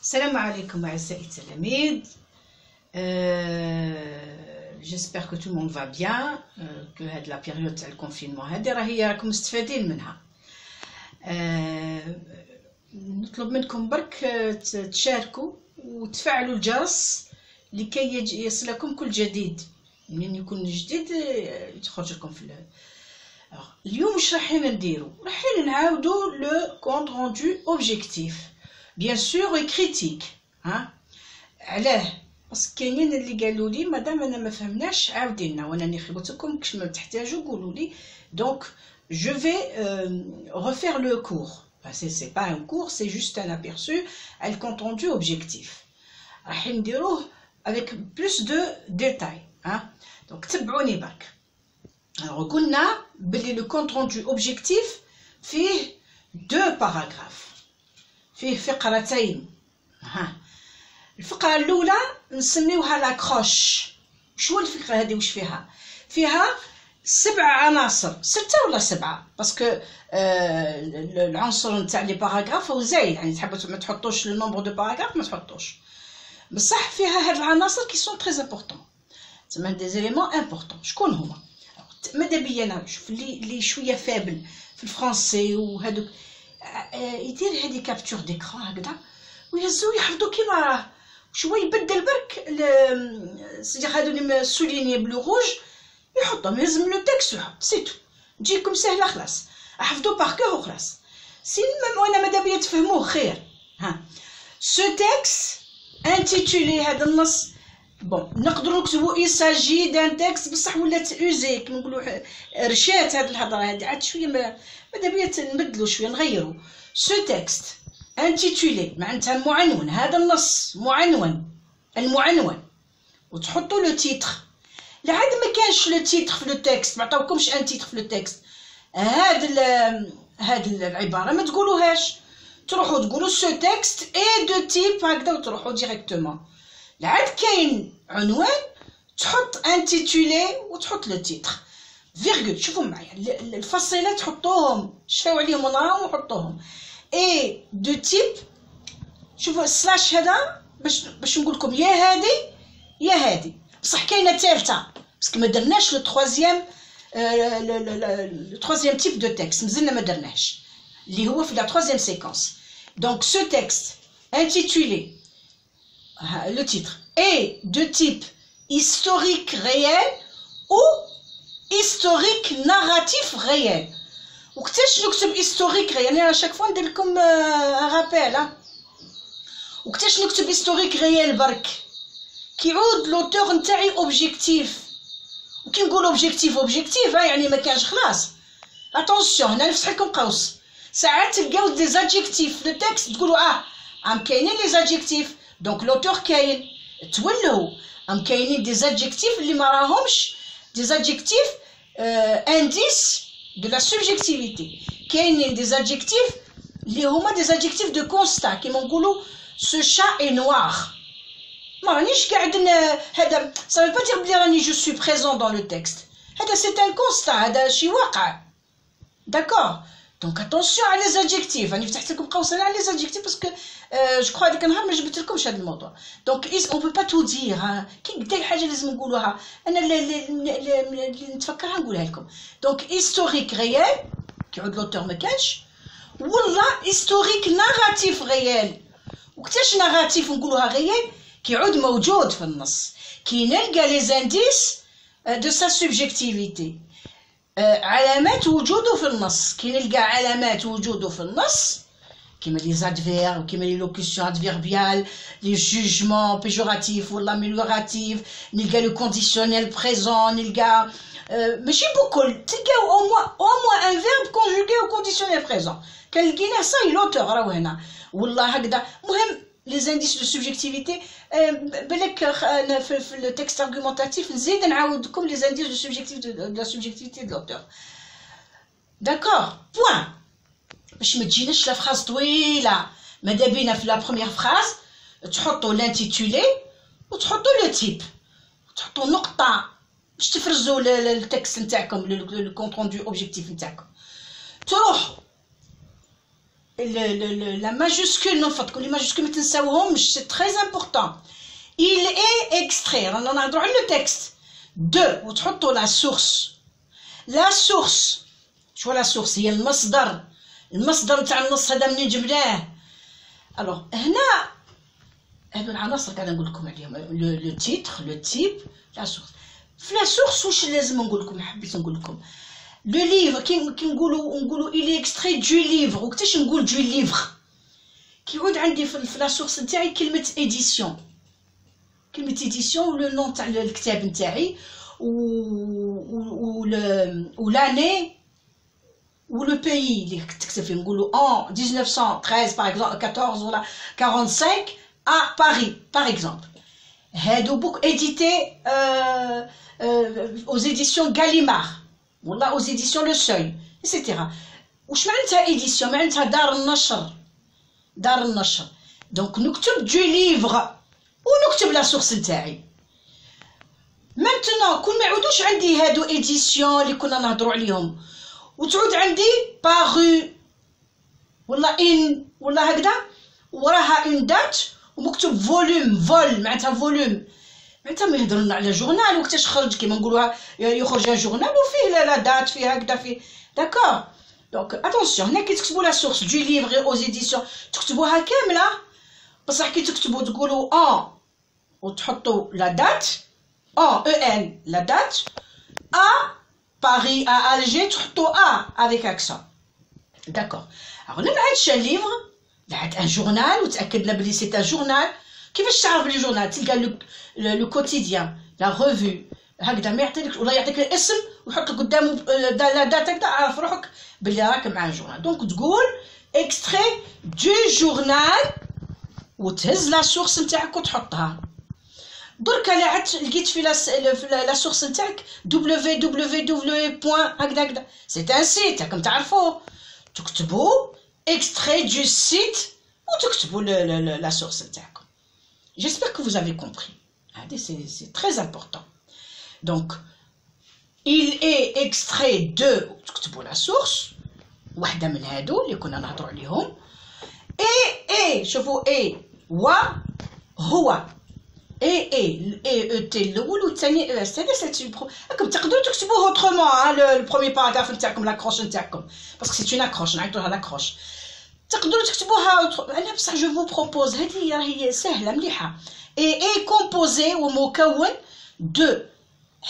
Salam alaikum أعزائي التلاميذ. J'espère que tout le monde va bien, que هاد la période تاع الكونفينمون هادي راكم مستفادين منها. نطلب منكم برك تشاركوا وتفعلوا الجرس لكي يصلكم كل جديد. منين يكون جديد يخرج لكم في اليوم. واش رايحين نديروا؟ رايحين نعاودوا لو كونت روندو اوبجيكتيف بيان سور و كريتيك. علاه؟ باسكو كاينين اللي قالوا لي مادام انا ما فهمناش عاودي لنا، وانا اللي خبرتكم كش ما تحتاجوا قولوا لي. دونك je vais refaire le cours. C'est pas un cours, c'est juste un aperçu à le compte rendu objectif. رايحين نديروه avec plus de détails. Donc تبعوني برك. Alors قلنا بلي le compte rendu objectif فيه 2 paragraphes. فيه فقرتين. الفقرة الأولى نسميوها لاكروش. شو الفكرة هذه؟ وش فيها؟ فيها 7 عناصر، 6 ولا 7 باسكو العنصر نتاع لي باراغراف هو زايد، يعني تحبوا ما تحطوش لو نومبر دو باراغراف ما تحطوش، بصح فيها هاد العناصر كي سون تري امبورطون، تسمى دي زيليمون امبورطون. شكون هما؟ ماذا بيا انا نشوف اللي شويه فابل في الفرنسي وهذوك يدير هذه كابتور ديكران هكذا ويهزو يحفظوا كيما راه، شويه يبدل برك سيدي هادو اللي سوليني بلو روج يحطهم، يلزم لو تكست يحط سيتو، تجيكم سهله خلاص، احفظوا باركور وخلاص. سين وانا ماذا بيا تفهموه خير. سو تكست انتيتولي، هذا النص بون نقدروا نكتبوا اي ساجي دان تكست بصح ولات اوزي كيما نقولوا رشات هذه الهضره هذه عاد شويه ماذا بيا نبدلوا شويه نغيروا. سو تكست انتيتولي معناتها معنون، هذا النص معنون، المعنون، وتحطوا لو تيتر. لعاد ما كانش لو تيتر في لو تكست، ما عطاوكمش ان تيتر في لو تكست، هاد العباره ما تقولوهاش، تروحوا تقولوا سو تكست اي دو تيب هكذا وتروحوا ديريكتومون. لعاد كاين عنوان تحط انتيتولي وتحط لو تيتر فيرغول. شوفوا معايا الفصيله تحطوهم، شفاو عليهم ونراهم وحطوهم اي دو تيب. شوفوا السلاش هذا باش نقول لكم يا هادي يا هادي، بصح كاينه ثالثه باسكو ما درناش لو تروازيام تيب دو تكست، مازلنا ما درناهش اللي هو في لا تروازيام سيكونس. دونك سو تكست انتيتولي le titre est de type historique réel ou historique narratif réel. وكتاش نكتب historique réel؟ يعني chaque fois ندير لكم un rappel. وكتاش نكتب historique réel برك؟ كيعود لوتور نتاعي اوبجيكتيف، وكي نقول اوبجيكتيف يعني ما كانش خلاص. اتونسيون هنا نفتح لكم قوس، ساعات تلقاو دي زادجيكتيف في التكست تقولوا عم كاينين لي زادجيكتيف، دونك لوتور كاين تولوا ام كاينين دي زادجيكتيف اللي ما راهمش دي زادجيكتيف انديس دو لا سوبجيكتيفيتي، كاينين دي زادجيكتيف اللي هما دي زادجيكتيف دو كونستا كيما نقولوا سو شا اي نوار. ما رانيش قاعد هذا سا با دير بلي راني جو سوي بريزون دون لو تكست، هذا سي ان كونستا، هذا شي واقع. داكور؟ دونك اتونسيون على لي زادجيكتيف، راني فتحت لكم قوس على لي زادجيكتيف باسكو جو كخوا هذاك النهار ما جبت لكمش هذا الموضوع. دونك اون بو با تو دير، كي قدا حاجه لازم نقولوها، انا اللي نتفكرها نقولها لكم. دونك هيستوريك ريال كيعود لوتور ما كانش، ولا هيستوريك ناراتيف ريال. وكتاش ناراتيف نقولوها ريال؟ كيعود موجود في النص، كي نلقى لي زانديس دو سا سوبجيكتيفيتي، علامات وجوده في النص، كي نلقى علامات وجوده في النص كيما لي زادفير وكيما لي لوكسيون ادفيربيال، لي جوجمون بيجوراتيف ولا ميليوراتيف، نلقى لو كونديسيونيل بريزون، نلقى ماشي بكل، تلقاو او موان ان فيرب كونجوغي او كونديسيونيل بريزون، كنلقيناه صاي لوتور راهو هنا ولا هكذا. مهم لي زانديس دو سوبجيكتيفيتي بالك في التكست ارغومونتاتيف نزيد نعاود لكم لي زانديس دو سوبجيكتيف دو لا سوبجيكتيفيتي دو لوتور. داكور بوين، باش ما تجيناش لا فراز طويله. ماذا بينا في لا بروميير فراز تحطوا لانتيتولي وتحطوا لو تيب، تحطوا نقطه باش تفرزوا التكست نتاعكم، لو كونت روندو اوبجيكتيف نتاعكم. تروحوا la majuscule non فاتكم les majuscules ما تنساوهمش c'est très important. Il est extrait. On a droit le texte de وتحطوا la source. La source شو la source هي المصدر نتاع النص هذا منين جبناه. alors هنا هادو العناصر قاعده نقول لكم عليهم لو تيتر لو تيب لا سورس. في لا سورس واش لازم نقول لكم حبيت نقول لكم لو ليفر كي نقولوا إلي إكستري دو ليفر وقتاش نقول دو ليفر كيعود عندي في لا سورس نتاعي كلمة إديسيون لو نون تاع الكتاب نتاعي و لاني ou le pays اللي تكتب فيه نقولوا en 1913 par exemple 14 ولا 45 à Paris par exemple. هادو بوك édité aux éditions Gallimard ولا aux éditions Le Seuil etc. واش معناتها édition معناتها دار النشر دونك نكتب du livre ونكتب لا سورس نتاعي. maintenant كون ما يعودوش عندي هادو édition اللي كنا نهضروا عليهم وتعود عندي paru ولا in ولا هكذا وراها اون دات ومكتوب فوليوم معناتها فوليوم معناتها ما يهضرنا على جورنال وقتاش خرج كيما نقولوها يخرج جورنال وفيه لا دات فيه هكذا فيه داكور. دونك اتونسيون هنا كي تكتبوا لا سورس دو ليفر اوز ايديسيون تكتبوها كامله بصح كي تكتبوا تقولوا ان وتحطوا لا دات ان لا دات Paris à Alger تحطوا avec accent d'accord. alors هنا ما عادش ليفر لا عاد ان جورنال وتاكدنا بلي سي ان جورنال. كيفاش تعرف بلي جورنال تلقى لو كوتيديان لا ريفو هكذا ما يعطيك ولا يعطيك الاسم ويحط لك قدامه لا دات هكذا عارف روحك بلي راك مع جورنال. دونك تقول اكستري دو جورنال وتهز لا سورس نتاعك وتحطها. دركا لا عاد لقيت في لا سورس نتاعك www. هكذا سي ان سيت راكم تعرفوه تكتبوا extrait du site وتكتبوا la source نتاعكم. J'espère que vous avez compris. C'est très important. Donc il est extrait de تكتبوا la source واحدة من هادو اللي كنا نهضروا عليهم et شوفوا هو تي الاول والثاني الثاني راكم تقدروا تكتبوه اوترومون لو بروميي باراغراف نتاعكم لاكروش نتاعكم باسكو سي اون اكروش نعيطوا لها لاكروش تقدروا تكتبوها. انا بصح جو فو بروبوز هذه راهي سهله مليحه اي كومبوزي ومكون دو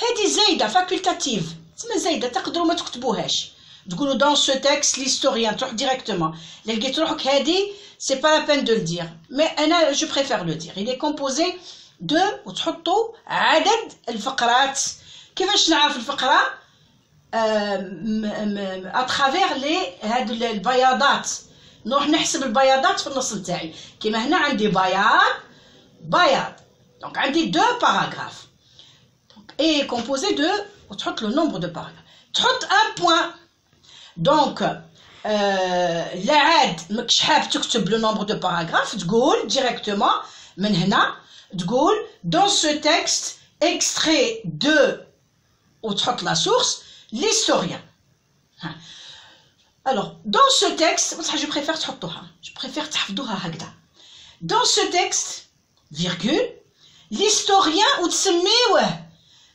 هذه زايده فاكولتاتيف تسمى زايده تقدروا ما تكتبوهاش تقولوا دون سو تيكست ليستوريان تروح ديريكتومون الا لقيت روحك هذه سي با لا بين دو لدير مي انا جو بريفير لو دير il est composé de وتحطوا عدد الفقرات. كيفاش نعرف الفقرة اترافير لي هاد البياضات نروح نحسب البياضات في النص نتاعي كيما هنا عندي بياض دونك عندي دو باراغراف دونك اي كومبوزي دو وتحط لو نومبر دو باراغراف تحط ان بوين دونك لا عاد ماكش حاب تكتب لو نومبر دو باراغراف تقول ديريكتومون من هنا تقول dans ce texte extrait de وتحط la source l'historien. alors dans ce texte بصح je préfère تحطوها je préfère تحفظوها هكذا dans ce texte virgule l'historien وتسميوه.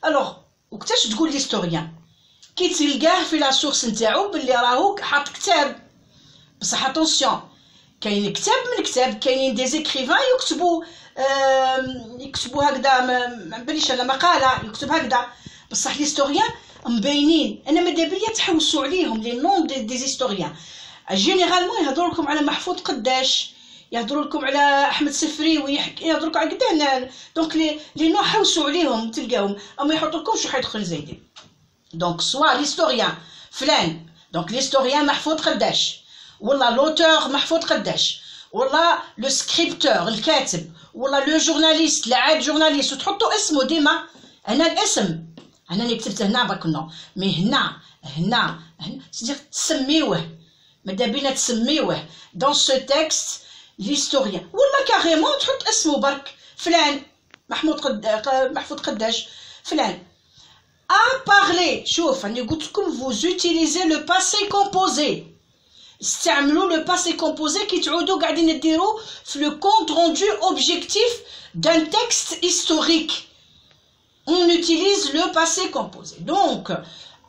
alors وقتاش تقول l'historien كي تلقاه في la source نتاعو باللي راهو حاط كتاب بصح اتونسيون كاين كتاب من كتاب كاينين دي زيكريفان يكتبوا هكذا ما باليش انا مقاله يكتب هكذا بصح ليستوريان مبينين انا ماذا بيا تحوسوا عليهم لي نون دي زيستوريان جينيرالمون يهضروا لكم على محفوظ قداش يهضروا لكم على احمد سفري يهضروا لكم على قداه دونك لي نون حوسوا عليهم تلقاهم اما يحطوا لكم شي حاجه اخرى زايدين دونك سوا ليستوريان فلان دونك ليستوريان محفوظ قداش ولا لوتور محفوظ قداش ولا لو سكريبتور الكاتب ولا لو جورناليست العاد جورناليست وتحطوا اسمه ديما هنا الاسم هنا اللي كتبت هنا باك نو مي هنا سيدير تسميوه ماذا بينا تسميوه دون سو تيكست ليستوريان ولا كاريمون تحط اسمه برك فلان محفوظ قداش فلان à parler شوف راني قلت لكم vous utilisez le passé composé استعملوا le passé composé qui تعودوا قاعدين يديروا في le compte rendu objectif d'un texte historique. On utilise le passé composé. Donc,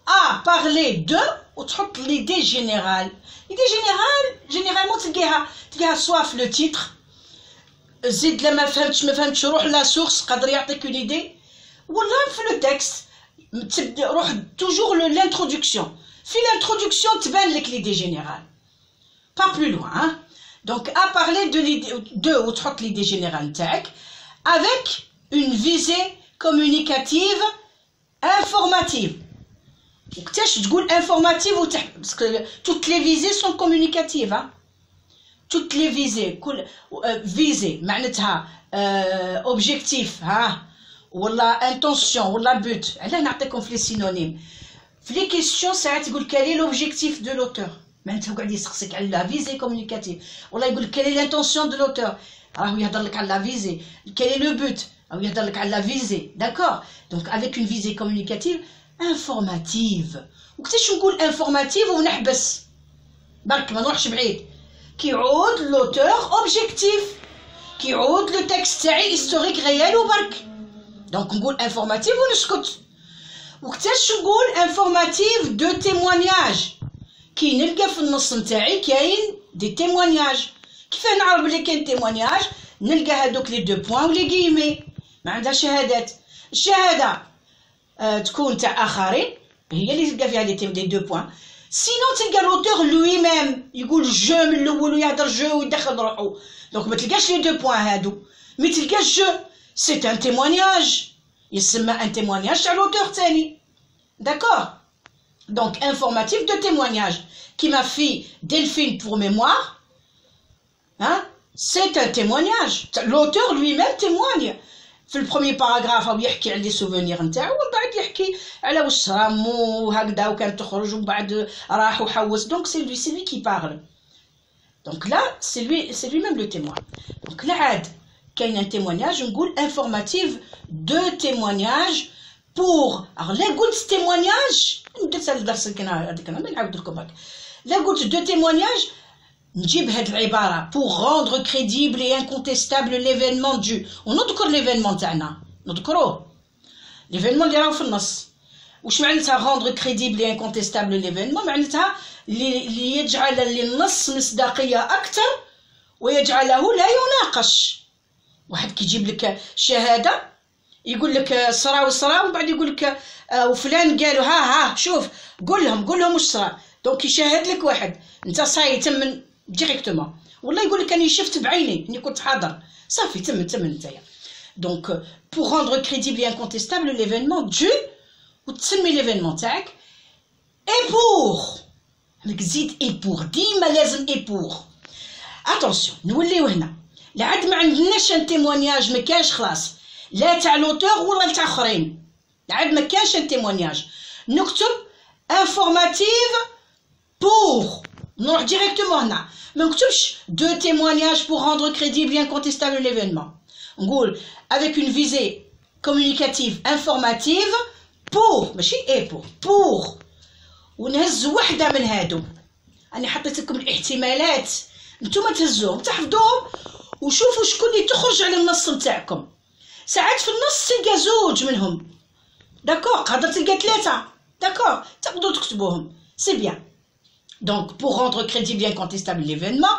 à parler de, وتحط l'idée générale. L'idée générale, généralement تلقاها soit في le titre. زيد لما ما فهمتش روح لا source قادر يعطيك une idée. ولا في le texte. روح toujours l'introduction. في l'introduction تبان لك l'idée générale. Pas plus loin, hein? Donc, à parler de l'idée, ou تحط l'idée générale تاعك, avec une visée communicative informative. وكتاش تقول informative parce que toutes les visées sont communicatives, hein? Toutes les visées, visée معناتها objectif, ها ولا intention ولا but. علاه نعطيكم في les synonymes. في les questions ساعات يقول quel est l'objectif de l'auteur. معناتها قاعد يسقسك على لا فيزي كومونيكاتيف ولا يقول لك quelle est l'intention de l'auteur راهو يهضر لك على لا فيزي quel est le but راهو يهضر لك على لا فيزي d'accord donc avec une visée communicative informative وكيفاش نقول informative ونحبس برك ما نروحش بعيد كيعود l'auteur objectif كيعود لو تكست تاعي historique réel وبرك donc نقول informative ونسكت وكيفاش نقول informative de témoignage كي نلقى في النص نتاعي كاين دي تيموانياج كيفاه نعرف بلي كاين تيموانياج نلقى هادوك لي دو بوين ولي كيمي ما عندها شهادات الشهاده تكون تاع اخرين هي اللي تلقى فيها لي دو بوين سينو تلقى لوتور لوي ميم يقول جو من الاول ويهضر جو ويدخل روحو دونك ما تلقاش لي دو بوين هادو مي تلقى جو سي ان تيموانياج يسمى ان تيموانياج تاع لوتور تاني داكور. Donc, informatif de témoignage, qui m'a fait Delphine pour mémoire, hein, c'est un témoignage. L'auteur lui-même témoigne. في le premier paragraphe هو يحكي على les souvenirs نتاعو ومن بعد يحكي على واش صرا مو هكذا وكانت تخرج ومن بعد راح وحوس. Donc c'est lui qui parle. Donc là, c'est lui-même le témoin. Donc là عاد كاين un témoignage نقول informatif de témoignage pour alors là قلت témoignage ندير هذا الدرس هذيك انا نعاود لكم هكا لا قلت دو témoignage نجيب هاد العباره pour rendre crédible et incontestable l'événement dû ونذكر l'événement تاعنا نذكروه l'événement اللي راهو في النص واش معناتها rendre crédible et incontestable l'événement معناتها اللي يجعل للنص مصداقيه اكثر ويجعله لا يناقش. واحد كيجيب لك شهاده يقول لك صرا وصرا ومن بعد يقول لك وفلان قالوا ها شوف قول لهم واش صرا دونك يشاهد لك واحد انت صاي تم ديريكتومون والله يقول لك اني شفت بعيني اني كنت حاضر صافي تم نتايا. دونك pour rendre crédible et incontestable l'événement dû وتسمي l'événement تاعك et pour راك تزيد et pour ديما لازم et pour attention نوليو هنا لا عاد ما عندناش ان تيمونياج ما كاش خلاص لا تاع لوتور ولا تاع اخرين عاد ما كانش ان تيمونياج نكتب انفورماتيف بور نروح ديريكتومون هنا ما نكتبش دو تيمونياج بور روندر كريديبل اي انكونتيستابل ليفينمون نقول avec une visée communicative informative pour ماشي اي pour ونهز وحده من هادو انا حطيت لكم الاحتمالات نتوما تهزوهم تحفظوهم وشوفوا شكون اللي تخرج على النص نتاعكم. ساعات في النص تلقى زوج منهم داكور قادر تلقى ثلاثه داكور تقدروا تكتبوهم سي بيان. دونك pour rendre crédible et incontestable l'événement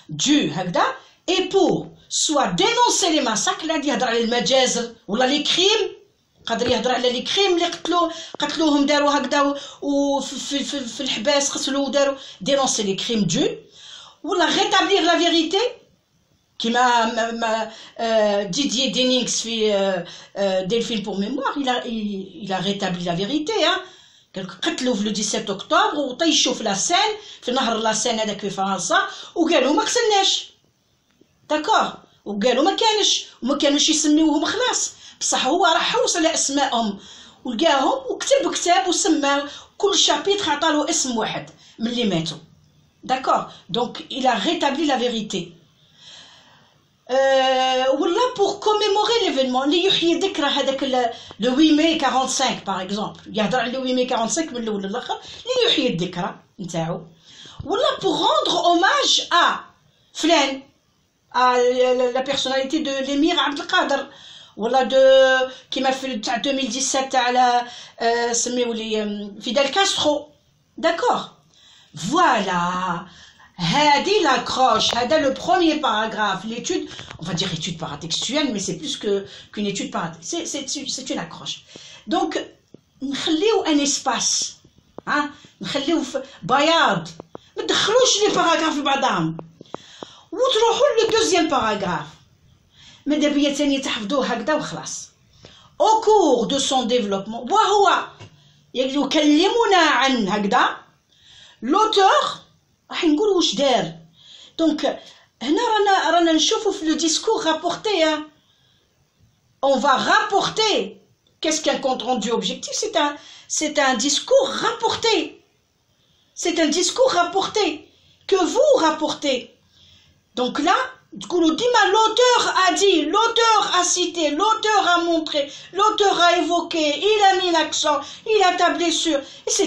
dû هكذا et pour soit dénoncer les massacres لا يهضر على المجازر ولا لي كريم قادر يهضر على لي كريم اللي قتلوهم داروا هكذا وفي الحباس قتلوا وداروا dénoncer les crimes dû ولا rétablir la vérité كما Didier Denix في Delphine pour mémoire il a rétabli la vérité hein قتلوا في le 17 octobre وطيشوا في لاسين في نهر لاسين هذاك في فرنسا وقالوا ما قتلناش داكور وقالوا ما كانوش يسميوهم خلاص بصح هو راح حوس على اسمائهم ولقاهم وكتب كتاب وسماه كل شابيتر عطالو اسم واحد من اللي ماتوا داكور دونك il a rétabli la vérité. ولا pour commémorer l'événement اللي يحيي ذكرى هذاك le 8 mai 45 par exemple يهضر على le 8 mai 45 من الاول للاخر اللي يحيي الذكرى نتاعو Voilà, pour rendre hommage à Flan, à la personnalité de l'émir Abdelkader. Voilà, qui m'a fait 2017 à la Fidel Castro. D'accord. Voilà. Hadi l'accroche, hada le premier paragraphe, l'étude, on va dire étude paratextuelle, mais c'est plus qu'une étude paratextuelle, c'est une accroche. Donc, نخليو un espace, hein, نخليو بياض, ما تدخلوش les paragraphes في بعضهم, وتروحوا le deuxième paragraphe. ماذا بيا ثاني تحفظوه هكذا وخلاص. Au cours de son développement, وهو يكلمنا عن هكذا, l'auteur راح نقول واش دار. دونك هنا رانا نشوفوا في لو ديسكور رابورتي. On va rapporter. Qu'est-ce qu'un compte rendu objectif? C'est un discours rapporté. C'est un discours rapporté que vous rapportez. Donc là, l'auteur a dit, l'auteur a cité, l'auteur a montré, l'auteur a évoqué, il a mis l'accent, il a tablé sur, etc.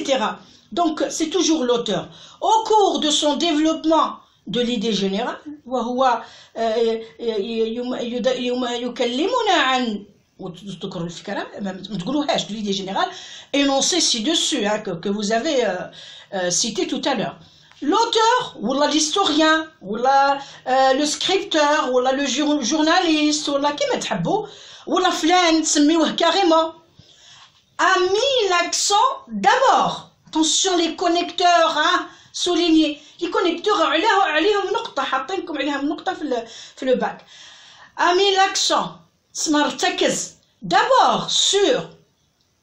Donc c'est toujours l'auteur. Au cours de son développement de l'idée générale, وتذكروا الفكرة ما تقولوهاش de l'idée générale énoncée ci-dessus, hein, que vous avez cité tout à l'heure. L'auteur, ou l'historien, ou le scripteur, ou le journaliste, ou qui m'a تحبوا, ou la flan, تسميوه carrément, a mis l'accent d'abord. Attention les connecteurs, hein, soulignés. Les connecteurs, عليهم نقطة, حاطينكم عليهم نقطة في le bac. A mis l'accent. مرتكز d'abord sur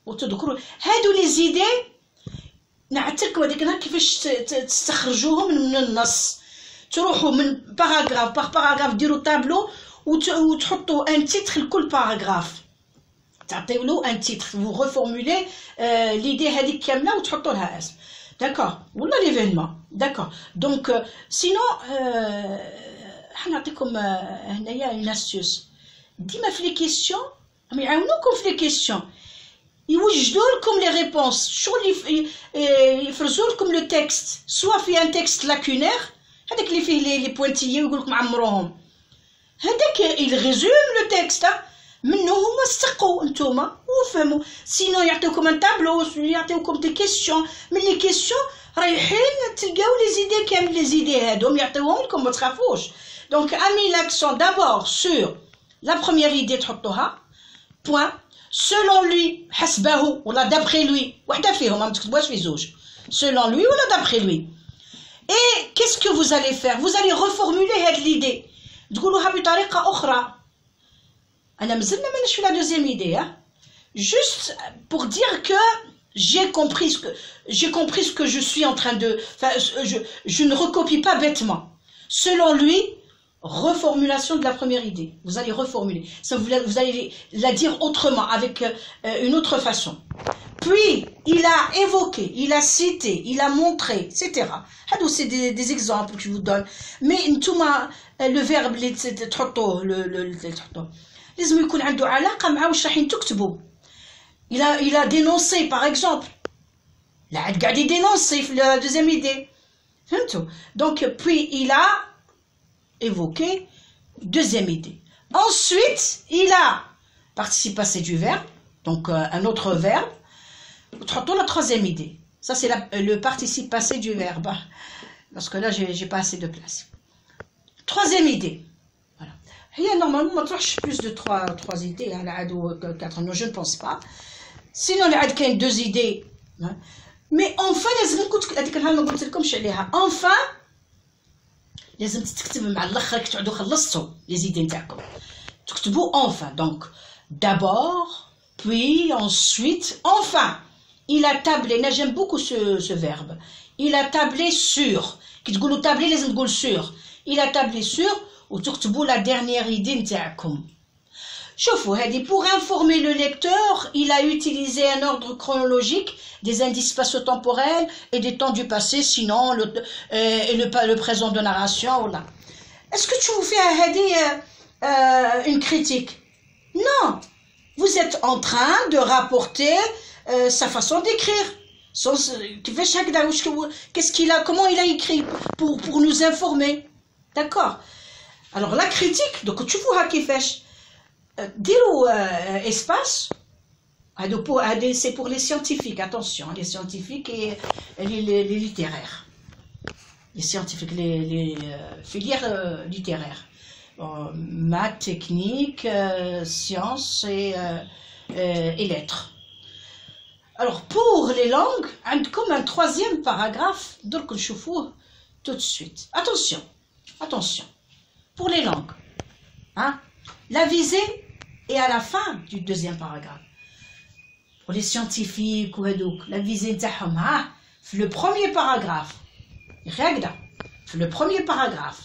وتذكروا هادو لي زيدي نعتركوا هذيك النهار كيفاش تستخرجوهم من النص. تروحوا من باراغراف باغ باراغراف ديروا طابلو وتحطوا ان تيتر لكل باراغراف, تعطيو له ان تيتر, vous reformulez l'idée هذيك كامله وتحطوا لها اسم. d'accord ولا ليفينمون. d'accord donc sinon حنعطيكم هنايا une astuce. ديما في لي كيسيون يعاونوكم في لي كيسيون, يوجدوا لكم لي ريبونس, شغل يفرزوا لكم لو تكست, سوا في ان تكست لاكونير, هذاك اللي فيه لي بوانتيي ويقول لكم عمروهم, هذاك يريزوم لو تكست, منه هما استقوا نتوما وفهموا. سينو يعطيوكم ان تابلو, يعطيوكم دي كيسيون, من لي كيسيون رايحين تلقاو لي زيدي كامل, لي زيدي هادوم يعطيوهم لكم, ما تخافوش. دونك امي لاكسون دابور سور la première idée تحطوها, point, selon lui, حسبه ولا d'après lui, وحدة فيهم ما تكتبوهاش في زوج, selon lui ولا d'après lui. Et qu'est-ce que vous allez faire? Vous allez reformuler هاد l'idée, تقولوها بطريقة أخرى. أنا مازلنا مانيش في la deuxième idée, hein. Juste pour dire que j'ai compris ce que je suis en train de, enfin, je ne recopie pas bêtement. Selon lui, reformulation de la première idée. Vous allez reformuler. Ça, vous allez la dire autrement, avec une autre façon. Puis, il a évoqué, il a cité, il a montré, etc. C'est des exemples que je vous donne. Mais le verbe, لازم يكون عنده علاقة مع واش راح تكتبوا. Il a dénoncé, par exemple. Il a قاعد dénoncer la deuxième idée. فهمتوا? Donc, puis, il a évoqué deuxième idée. Ensuite, il a participe passé du verbe, donc un autre verbe. Tantôt la troisième idée. Ça, c'est le participe passé du verbe. Parce que là, j'ai pas assez de place. Troisième idée. Voilà. Il y a normalement, moi, plus de trois idées. Hein, quatre, non, je ne pense pas. Sinon, il y a deux idées. Hein. Mais enfin, enfin, لازم تكتب مع الاخر كتعودوا خلصتوا لي زيدي نتاعكم, تكتبوا enfin. Donc d'abord, puis, ensuite, enfin. Il a tablé. J'aime beaucoup ce verbe. Il a tablé sur. كي تقولوا tablé لازم تقول sur. Il a tablé sur وتكتبوا la dernière idée نتاعكم. شوفوا هذه, pour informer le lecteur, il a utilisé un ordre chronologique des indices spatio-temporels et des temps du passé, sinon le présent de narration. Voilà. Est-ce que tu vous fais une critique? Non. Vous êtes en train de rapporter sa façon d'écrire. Qu'est-ce qu'il a, comment il a écrit pour nous informer. D'accord. Alors la critique, donc tu vois كيفاش ديروا espace. C'est pour les scientifiques, attention, les scientifiques et les littéraires. Les scientifiques, les filières littéraires. Maths, technique, sciences et lettres. Alors, pour les langues, comme un troisième paragraphe, donc je vous tout de suite. Attention, attention. Pour les langues, hein, la visée est à la fin du deuxième paragraphe. Pour les scientifiques, la visée est le premier paragraphe. Le premier paragraphe.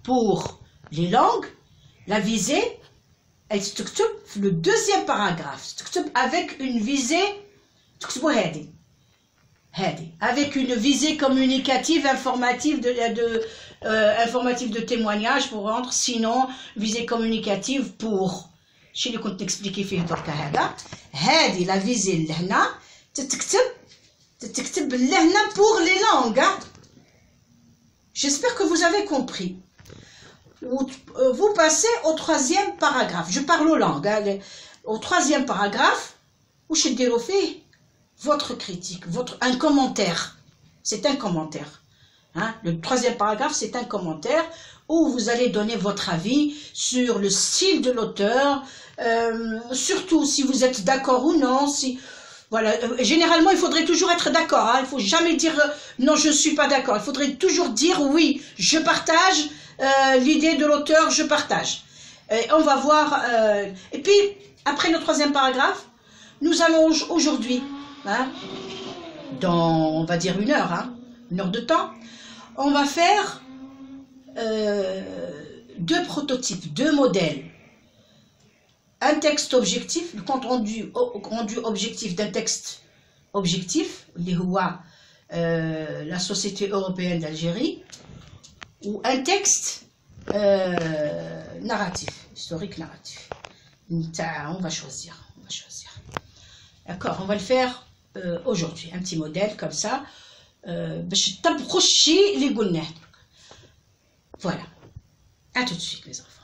Pour les langues, la visée, elle se trouve le deuxième paragraphe, avec une visée, avec une visée communicative, informative de témoignage pour rendre, sinon visée communicative pour. Je vais vous expliquer في درك هذا. هذه la visée اللي هنا تتكتب لهنا pour les langues. J'espère que vous avez compris. Vous passez au troisième paragraphe. Je parle aux langues. Hein. Au troisième paragraphe, où je dirai votre critique, un commentaire. C'est un commentaire. Hein. Le troisième paragraphe, c'est un commentaire où vous allez donner votre avis sur le style de l'auteur, surtout si vous êtes d'accord ou non. Voilà. Généralement, il faudrait toujours être d'accord. Hein. Il ne faut jamais dire non, je ne suis pas d'accord. Il faudrait toujours dire oui, je partage l'idée de l'auteur, je partage. Et on va voir. Et puis, après le troisième paragraphe, nous allons aujourd'hui, hein, dans, on va dire 1 heure, hein, 1 heure de temps, on va faire 2 prototypes, 2 modèles. Un texte objectif, le compte rendu objectif d'un texte objectif, la Société européenne d'Algérie, ou un texte narratif, historique narratif. On va choisir. D'accord, on va le faire aujourd'hui, un petit modèle comme ça. Voilà. À tout de suite les enfants.